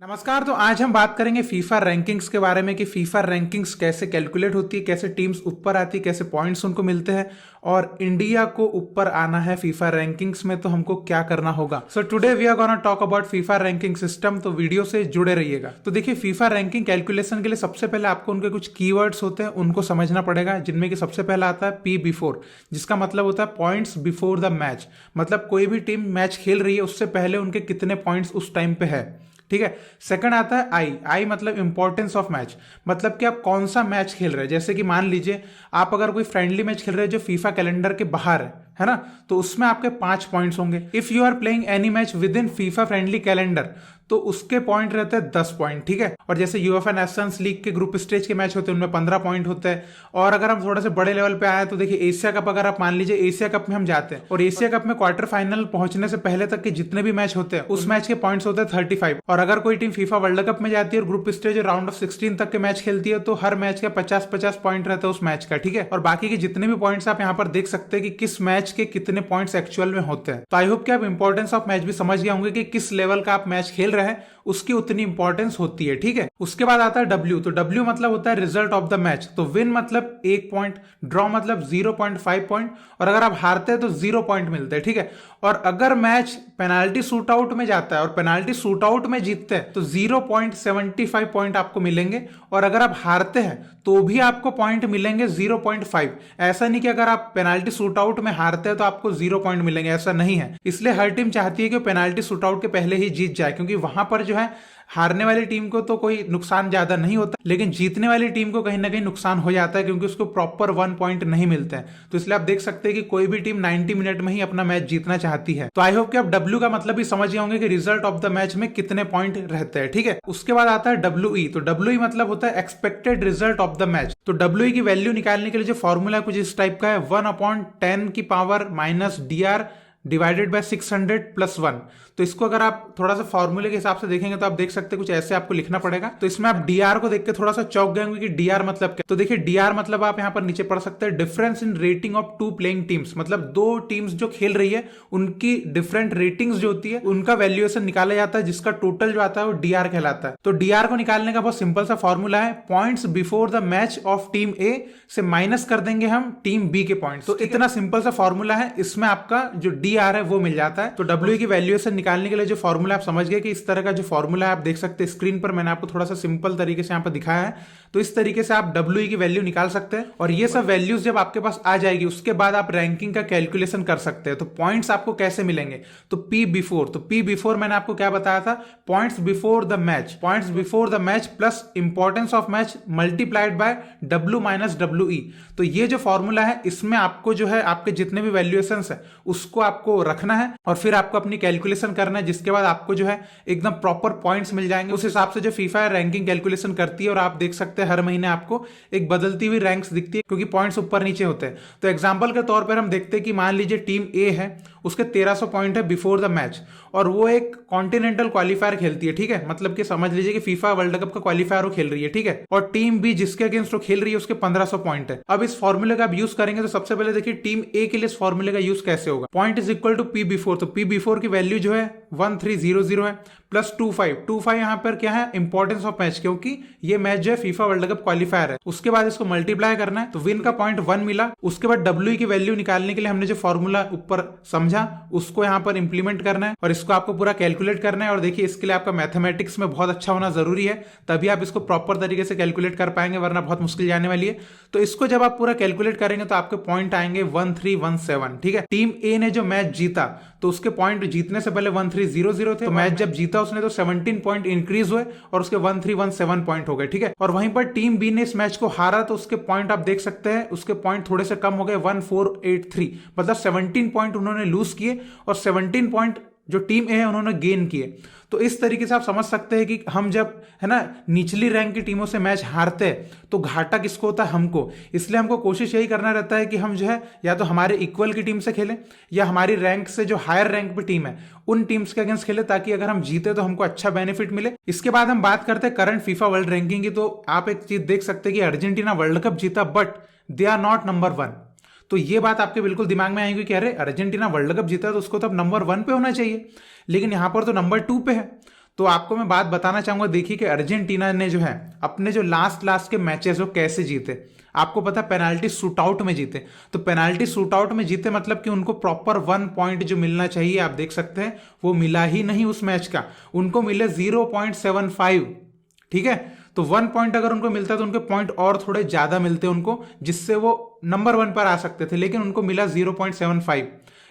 नमस्कार। तो आज हम बात करेंगे फीफा रैंकिंग्स के बारे में कि फीफा रैंकिंग्स कैसे कैलकुलेट होती है, कैसे टीम्स ऊपर आती है, कैसे पॉइंट्स उनको मिलते हैं और इंडिया को ऊपर आना है फीफा रैंकिंग्स में तो हमको क्या करना होगा। So today we are gonna talk about FIFA ranking system. तो वीडियो से जुड़े रहिएगा। तो देखिए, फीफा रैंकिंग कैलकुलेशन के लिए सबसे पहले आपको उनके कुछ कीवर्ड्स होते हैं, उनको समझना पड़ेगा, जिनमें कि सबसे पहला आता है पी बिफोर, जिसका मतलब होता है पॉइंट्स बिफोर द मैच। मतलब कोई भी टीम मैच खेल रही है उससे पहले उनके कितने पॉइंट्स उस टाइम पे है। ठीक है। सेकंड आता है आई मतलब इंपॉर्टेंस ऑफ मैच, मतलब कि आप कौन सा मैच खेल रहे हैं। जैसे कि मान लीजिए आप अगर कोई फ्रेंडली मैच खेल रहे हैं जो फीफा कैलेंडर के बाहर है ना, तो उसमें आपके 5 पॉइंट्स होंगे। If you are playing any match with in FIFA friendly calendar तो उसके पॉइंट रहते हैं 10 पॉइंट। ठीक है। और जैसे यूएफए नेशंस लीग के ग्रुप स्टेज के मैच होते हैं उनमें 15 पॉइंट होते हैं। और अगर हम थोड़ा से बड़े लेवल पे आए तो देखिए, एशिया कप अगर आप मान लीजिए एशिया कप में हम जाते हैं और एशिया कप में क्वार्टर फाइनल पहुंचने से पहले तक के जितने भी मैच होते हैं उस मैच के पॉइंट्स होते हैं 35। और अगर कोई टीम फीफा वर्ल्ड कप में जाती है और ग्रुप स्टेज राउंड ऑफ 16 तक के मैच खेलती है तो हर मैच का 50-50 पॉइंट रहता है उस मैच का। ठीक है। और बाकी के जितने भी पॉइंट्स आप यहाँ पर देख सकते हैं कि किस मैच के कितने पॉइंट्स एक्चुअल में होते हैं। तो आई होप कि आप इंपॉर्टेंस ऑफ मैच भी समझ गए होंगे कि किस लेवल का आप मैच खेल रहे हैं उसकी उतनी इंपॉर्टेंस होती है। ठीक है। उसके बाद आता है डब्ल्यू। तो डब्ल्यू मतलब होता है रिजल्ट ऑफ द मैच। तो विन मतलब 1 पॉइंट, ड्रॉ मतलब 0.5 पॉइंट, और अगर आप हारते हैं तो 0 पॉइंट मिलते हैं। ठीक है। और अगर मैच पेनाल्टी शूट आउट में जाता है और पेनाल्टी शूट आउट में जीतते हैं तो 0.75 पॉइंट आपको मिलेंगे। और अगर आप हारते हैं तो भी आपको पॉइंट मिलेंगे 0.5। ऐसा नहीं कि अगर आप पेनाल्टी शूट आउट में हारते हैं तो आपको 0 पॉइंट मिलेंगे, ऐसा नहीं है। इसलिए हर टीम चाहती है कि पेनाल्टी शूट आउट के पहले ही जीत जाए, क्योंकि वहां पर जो है हारने वाली टीम को तो कोई नुकसान ज्यादा नहीं होता, लेकिन जीतने वाली टीम को कहीं ना कहीं नुकसान हो जाता है क्योंकि उसको प्रॉपर 1 पॉइंट नहीं मिलते हैं। तो इसलिए आप देख सकते हैं कि कोई भी टीम 90 मिनट में ही अपना मैच जीतना चाहती है। तो आई होप कि आप डब्ल्यू का मतलब भी समझ गए होंगे कि रिजल्ट ऑफ द मैच में कितने पॉइंट रहते हैं। ठीक है। उसके बाद आता है डब्ल्यू। तो डब्ल्यू मतलब होता है expected result of the match. तो डब्ल्यू की वैल्यू निकालने के लिए जो फॉर्मूला कुछ इस टाइप का है, 1/10 की power minus DR divided by 600 plus 1। तो इसको अगर आप थोड़ा सा फॉर्मूले के हिसाब से देखेंगे तो आप देख सकते हैं कुछ ऐसे आपको लिखना पड़ेगा। तो इसमें आप डीआर को देख के थोड़ा सा चौंक गए होंगे कि डीआर मतलब क्या। तो देखिए, डीआर मतलब आप यहां पर नीचे पढ़ सकते हैं difference in rating of 2 playing teams. मतलब 2 टीम्स जो खेल रही है उनकी डिफरेंट रेटिंग्स जो होती है उनका वैल्यूएशन निकाला जाता है, जिसका टोटल जो आता है वो डीआर कहलाता है। तो डीआर को निकालने का बहुत सिंपल सा फॉर्मूला है, points before the match of team A से माइनस कर देंगे हम टीम बी के पॉइंट्स। तो इतना सिंपल सा फॉर्मूला है, इसमें आपका जो डीआर है वो मिल जाता है। तो डब्ल्यू की वैल्यूएशन निकालने के लिए जो फॉर्मूला आप समझ गए कि इस तरह का जो फॉर्मूला है आप देख सकते हैं स्क्रीन पर, मैंने आपको थोड़ा सा सिंपल तरीके से यहाँ पर दिखाया है। तो इस तरीके से आप डब्ल्यू की वैल्यू निकाल सकते हैं और ये सब वैल्यूज जब आपके पास आ जाएगी उसके बाद आप रैंकिंग का कैलकुलेशन कर सकते हैं। तो पॉइंट्स आपको कैसे मिलेंगे, तो पी बिफोर। तो पी बिफोर मैंने आपको क्या बताया था, points before the match, points before the match plus importance of match multiplied by W minus W E. तो ये जो फॉर्मूला है इसमें आपको जो है आपके जितने भी वैल्यूएशन है उसको आपको रखना है और फिर आपको अपनी कैलकुलेशन करना है, जिसके बाद आपको जो है एकदम प्रॉपर पॉइंट्स मिल जाएंगे। उस हिसाब से जो फीफा रैंकिंग कैलकुलेशन करती है और आप देख सकते हैं हर महीने आपको एक बदलती हुई रैंक्स दिखती है क्योंकि पॉइंट्स ऊपर नीचे होते हैं। तो एग्जांपल के तौर पर हम देखते हैं कि मान लीजिए टीम ए है, उसके 1300 पॉइंट है बिफोर द मैच और वो एक कॉन्टिनेंटल क्वालिफायर खेलती है। ठीक है। मतलब कि समझ लीजिए कि फीफा वर्ल्ड कप का क्वालिफायर वो खेल रही है। ठीक है। और टीम बी जिसके अगेंस्ट वो खेल रही है उसके 1500 पॉइंट है। अब इस फॉर्मूले का आप यूज करेंगे तो सबसे पहले देखिए टीम ए के लिए इस फॉर्मूले का यूज कैसे होगा, point is equal to P before. तो पी बिफोर की वैल्यू जो है 1300 है प्लस 25 यहां पर क्या है, इंपॉर्टेंस ऑफ मैच, क्योंकि ये मैच जो है फीफा वर्ल्ड कप क्वालिफायर है। उसके बाद इसको मल्टीप्लाई करना है तो विन का पॉइंट 1 मिला। उसके बाद डब्ल्यू की वैल्यू निकालने के लिए हमने जो फॉर्मूला ऊपर समझा उसको यहां पर इंप्लीमेंट करना है और इसको आपको पूरा कैलकुलेट करना है। और देखिए, इसके लिए आपका मैथमेटिक्स में बहुत अच्छा होना जरूरी है, तभी आप इसको प्रॉपर तरीके से कैलकुलेट कर पाएंगे, वरना बहुत मुश्किल जाने वाली है। तो इसको जब आप पूरा कैलकुलेट करेंगे तो आपके पॉइंट आएंगे 1317। ठीक है। टीम ए ने जो मैच जीता तो उसके पॉइंट जीतने से पहले 1300 थे, तो मैच जब जीता उसने तो 17 पॉइंट इंक्रीज हुए और उसके 1317 पॉइंट हो गए। ठीक है। और वहीं पर टीम बी ने इस मैच को हारा तो उसके पॉइंट आप देख सकते हैं, उसके पॉइंट थोड़े से कम हो गए, 1483। मतलब 17 पॉइंट उन्होंने लूज किए और 17 पॉइंट जो टीम ए है उन्होंने गेन किए। तो इस तरीके से आप समझ सकते हैं कि हम जब है ना निचली रैंक की टीमों से मैच हारते हैं तो घाटा किसको होता है, हमको। इसलिए हमको कोशिश यही करना रहता है कि हम जो है या तो हमारे इक्वल की टीम से खेलें या हमारी रैंक से जो हायर रैंक पे टीम है उन टीम्स के अगेंस्ट खेले, ताकि अगर हम जीते तो हमको अच्छा बेनिफिट मिले। इसके बाद हम बात करते हैं करंट फीफा वर्ल्ड रैंकिंग की। तो आप एक चीज देख सकते हैं कि अर्जेंटीना वर्ल्ड कप जीता but they are not number 1। तो ये बात आपके बिल्कुल दिमाग में आएगी कि अरे अर्जेंटीना वर्ल्ड कप जीता तो उसको तो अब नंबर 1 पे होना चाहिए, लेकिन यहां पर तो नंबर 2 पे है। तो आपको मैं बात बताना चाहूंगा, देखिए कि अर्जेंटीना ने जो है अपने जो लास्ट के मैचेस वो कैसे जीते। आपको पता है पेनाल्टी शूटआउट में जीते। तो पेनाल्टी शूटआउट में जीते मतलब कि उनको प्रॉपर 1 पॉइंट जो मिलना चाहिए, आप देख सकते हैं वो मिला ही नहीं उस मैच का, उनको मिले 0.75। ठीक है, तो 1 पॉइंट अगर उनको मिलता तो उनके पॉइंट और थोड़े ज्यादा मिलते उनको, जिससे वो नंबर 1 पर आ सकते थे, लेकिन उनको मिला 0.75।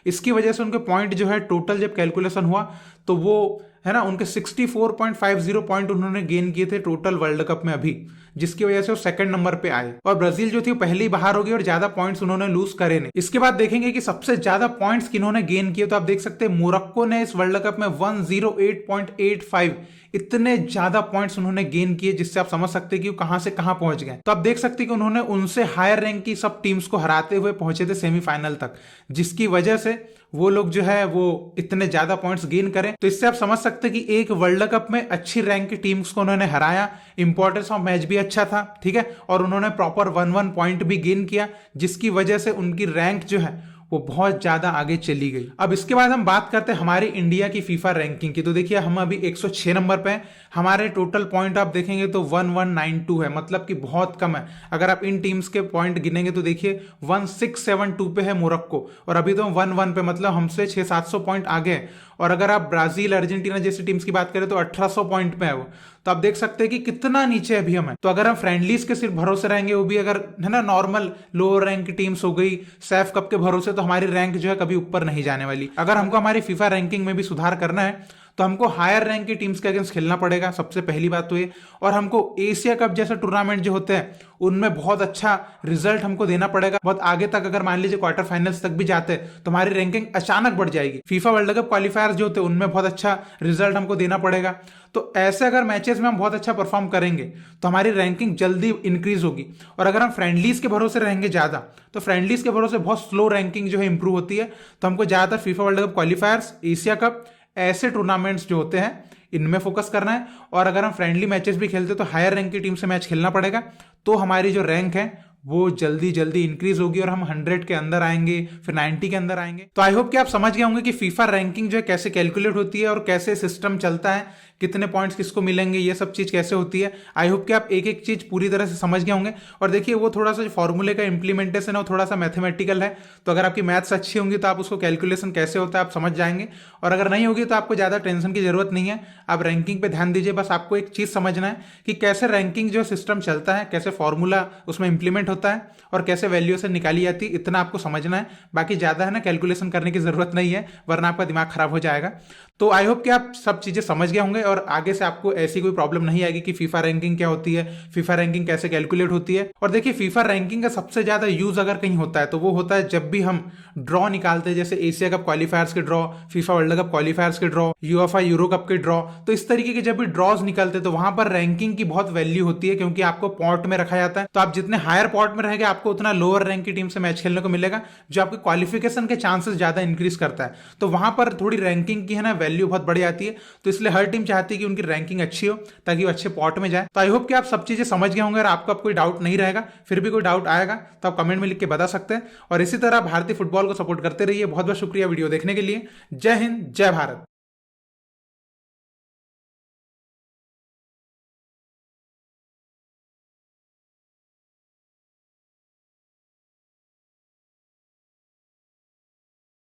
इसकी वजह से उनके पॉइंट जो है टोटल जब कैलकुलेशन हुआ तो वो है ना, उनके 64.50 पॉइंट उन्होंने गेन किए थे टोटल वर्ल्ड कप में अभी, जिसकी वजह से वो सेकंड नंबर पे आए। और ब्राजील जो थी वो पहले ही बाहर हो गई और ज्यादा पॉइंट्स उन्होंने लूज करे नहीं। इसके बाद देखेंगे कि सबसे ज्यादा पॉइंट्स किन्होंने गेन किए, तो आप देख सकते हैं मोरक्को ने इस वर्ल्ड कप में 108.85 इतने ज्यादा पॉइंट्स उन्होंने गेन किए, जिससे आप समझ सकते हैं कि वो कहां से कहां पहुंच गए। तो आप देख सकते हैं कि उन्होंने उनसे हायर रैंक की सब टीम्स को हराते हुए पहुंचे थे सेमीफाइनल तक, जिसकी वजह से वो लोग जो है वो इतने ज्यादा पॉइंट्स गेन करें। तो इससे आप समझ सकते हैं कि एक वर्ल्ड कप में अच्छी रैंक की टीम्स को उन्होंने हराया, इंपॉर्टेंस ऑफ मैच भी अच्छा था, ठीक है, और उन्होंने प्रॉपर 1 पॉइंट भी गेन किया, जिसकी वजह से उनकी रैंक जो है वो बहुत ज्यादा आगे चली गई। अब इसके बाद हम बात करते हैं हमारी इंडिया की फीफा रैंकिंग की। तो देखिए हम अभी 106 नंबर पे हैं, हमारे टोटल पॉइंट आप देखेंगे तो 1192 है, मतलब कि बहुत कम है। अगर आप इन टीम्स के पॉइंट गिनेंगे तो देखिए 1672 पे है मोरक्को, और अभी तो 11 पे, मतलब हमसे 600-700 पॉइंट आगे है। और अगर आप ब्राजील अर्जेंटीना जैसी टीम्स की बात करें तो 1800 पॉइंट पे है वो। तो आप देख सकते हैं कि कितना नीचे अभी हम है। तो अगर हम फ्रेंडलीज के सिर्फ भरोसे रहेंगे, वो भी अगर है ना नॉर्मल लोअर रैंक की टीम्स हो गई सैफ कप के भरोसे, तो हमारी रैंक जो है कभी ऊपर नहीं जाने वाली। अगर हमको हमारी फीफा रैंकिंग में भी सुधार करना है तो हमको हायर रैंक की टीम्स के अगेंस्ट खेलना पड़ेगा, सबसे पहली बात तो ये। और हमको एशिया कप जैसे टूर्नामेंट जो होते हैं उनमें बहुत अच्छा रिजल्ट हमको देना पड़ेगा, बहुत आगे तक। अगर मान लीजिए क्वार्टर फाइनल्स तक भी जाते हैं तो हमारी रैंकिंग अचानक बढ़ जाएगी। फीफा वर्ल्ड कप क्वालिफायर्स जो होते हैं उनमें बहुत अच्छा रिजल्ट हमको देना पड़ेगा। तो ऐसे अगर मैचेस में हम बहुत अच्छा परफॉर्म करेंगे तो हमारी रैंकिंग जल्दी इंक्रीज होगी। और अगर हम फ्रेंडलीज के भरोसे रहेंगे ज्यादा, तो फ्रेंडलीज के भरोसे बहुत स्लो रैंकिंग जो है इंप्रूव होती है। तो हमको ज्यादातर FIFA world cup क्वालिफायर्स, Asia cup, ऐसे टूर्नामेंट्स जो होते हैं इनमें फोकस करना है। और अगर हम फ्रेंडली मैचेस भी खेलते हैं तो हायर रैंक की टीम से मैच खेलना पड़ेगा, तो हमारी जो रैंक है वो जल्दी जल्दी इंक्रीज होगी और हम 100 के अंदर आएंगे, फिर 90 के अंदर आएंगे। तो आई होप कि आप समझ गए होंगे कि फीफा रैंकिंग जो है कैसे कैलकुलेट होती है और कैसे सिस्टम चलता है, कितने पॉइंट्स किसको मिलेंगे, ये सब चीज कैसे होती है। आई होप कि आप एक एक चीज पूरी तरह से समझ गए होंगे। और देखिए वो थोड़ा सा जो फॉर्मूले का इंप्लीमेंटेशन है वो थोड़ा सा मैथमेटिकल है, तो अगर आपकी मैथ्स अच्छी होंगी तो आप उसको कैलकुलेशन कैसे होता है आप समझ जाएंगे। और अगर नहीं होगी तो आपको ज्यादा टेंशन की जरूरत नहीं है, आप रैंकिंग पे ध्यान दीजिए। बस आपको एक चीज समझना है कि कैसे रैंकिंग जो सिस्टम चलता है, कैसे फॉर्मूला उसमें इंप्लीमेंट होता है और कैसे वैल्यूएशन निकाली जाती है, इतना आपको समझना है। बाकी ज्यादा है ना कैलकुलेशन करने की जरूरत नहीं है, वरना आपका दिमाग खराब हो जाएगा। तो आई होप कि आप सब चीजें समझ गए होंगे और आगे से आपको ऐसी कोई प्रॉब्लम नहीं आएगी कि फीफा रैंकिंग क्या होती है, फीफा रैंकिंग कैसे कैलकुलेट होती है। और देखिए फीफा रैंकिंग का सबसे ज्यादा यूज अगर कहीं होता है तो वो होता है जब भी हम ड्रॉ निकालते हैं, जैसे एशिया कप क्वालिफायर्स के ड्रॉ, फीफा वर्ल्ड कप क्वालिफायर्स के ड्रॉ, यूएफए यूरो कप के ड्रॉ। तो इस तरीके के जब भी ड्रॉज निकलते हैं तो वहां पर रैंकिंग की बहुत वैल्यू होती है, क्योंकि आपको पॉट में रखा जाता है। तो आप जितने हायर पॉट में रहेंगे आपको उतना लोअर रैंक की टीम से मैच खेलने को मिलेगा, जो आपके क्वालिफिकेशन के चांसेस ज्यादा इंक्रीज करता है। तो वहां पर थोड़ी रैंकिंग की है ना वैल्यू बहुत बढ़ जाती है। तो इसलिए हर टीम चाहती है कि उनकी रैंकिंग अच्छी हो ताकि वो अच्छे पॉट में जाए। तो आई होप कि आप सब चीजें समझ गए होंगे और आपको अब कोई डाउट नहीं रहेगा। फिर भी कोई डाउट आएगा तो आप कमेंट में लिख के बता सकते हैं। और इसी तरह भारतीय फुटबॉल को सपोर्ट करते रहिए। बहुत बहुत शुक्रिया वीडियो देखने के लिए। जय हिंद, जय भारत।